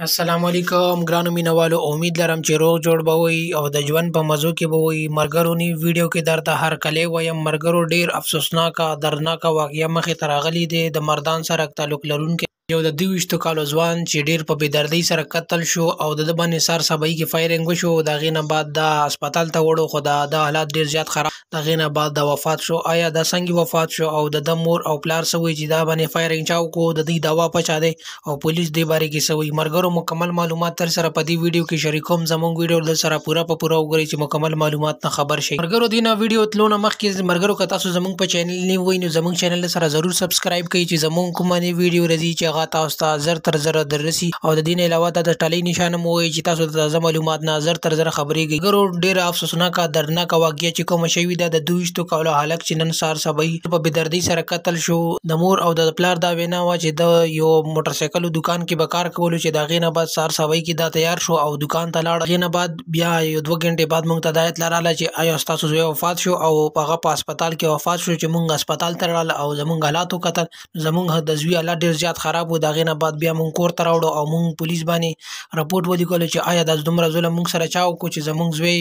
السلام علیکم ګرانو مینوالو امید لرم چې روغ جوړ به وئ او د ژوند په مزو کې به وئ. مرګرو نی ویډیو کې درته هرکلی وایم. مرګرو ډیر افسوسناکه دردناکه واقعه مخې ته راغلې ده. د مردان سره تعلق لرونکی یو د 22 کالو ځوان چې ډیر په بېدردۍ سره قتل شو او د ده باندې سر سبایي کې فایرنګ وشو. د هغې نه بعد دا هسپتال ته وړو خو د حالات ډیر زیات خراب. د هغې نه بعد د وفات شو. آیا دا څنګه وفات شو او د ده مور او پلار څه وایي چې دا باندې فایرنګ چا وکړو، د دوی دعوا په چا دی او پولیس دې باره کې څه وایي. مرګرو مکمل معلومات در سره په دې ویډیو کې شریکوم. زموږ ویډیو در سره پوره په پوره وګورئ چې مکمل معلومات نه خبر شئ. مرګرو دې نه ویډیو تلو نه مخکې مرګرو که تاسو زموږ په چینل نه وئ نو زموږ چینل سره ضرور سبسکرایب کړئ چې زموږ کومه ویډیو راځي چې هغه تاسو ته زر تر زره دررسي. او د دې نه علاوه د ټلۍ نشانه مو ووایي چې تاسو د تازه معلومات نه زر تر زره خبرېږئ. مرګرو ډېره افسوسناکه دردناکه واقعه چې کومه شوې ده د 22 کالو هلک چې نن سهار سبایي په بېدردۍ سره قتل شو. د مور او د پلار دا وینا وه چې د یو موټرسایکلو دکان کې به کار کولو چې د هغې نه بعد سهار سبایي کې دا تیار شو او دکان ته لاړ. هغې نه بعد بیا یو 2 غنټې بعد موږ ته دا اطلاع راغله چې آیا ستاسو زوی وفات شو او هغه په هسپتال کې وفات شو. چې موږ هسپتال ته لاړل او زموږ حالات وکتل، زموږ د زوی حالات ډېر زیات خراب و. د هغې نه بعد بیا موږ کور ته راوړو او موږ پولیس باندې راپورټ ولیکلو چې آیا دا دومره ظلم موږ سره چا وکړو چې زموږ زوی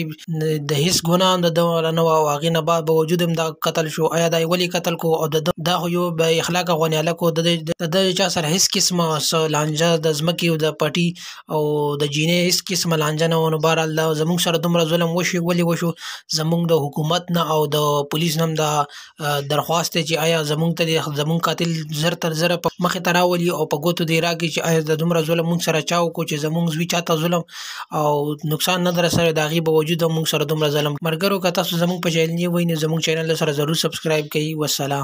د هېڅ ګناه هم د ده نه وه او هغې نه بعد باوجود هم دا قتل شو. آیا دا یې ولې قتل کړو او د ده دا خو یو بې اخلاقه غونې هلک و. د ده چا سره هېڅ قسمه څه لانجه د ځمکې او د پټي او د جینۍ هېڅ قسمه لانجه نه وه. نو بهرحال دا زموږ سره دومره ظلم وشو. ولې وشو؟ زموږ د حکومت نه او د پولیس نه هم دا درخواست دی چې آیا زموږ ته زموږ قاتل زر تر زره مخې ته راولي او په ګوتو دې راکړي چې آیا د دومره ظلم موږ سره چا وکړو چې زموږ زوی چاته ظلم او نقصان نه در رسوي. د هغې باوجود هم موږ سره دومره ظلم. مرګرو که تاسو زموږ په چینل نه وئ نو زموږ چینل سره ضرور سبسکرایب کړئ. والسلام.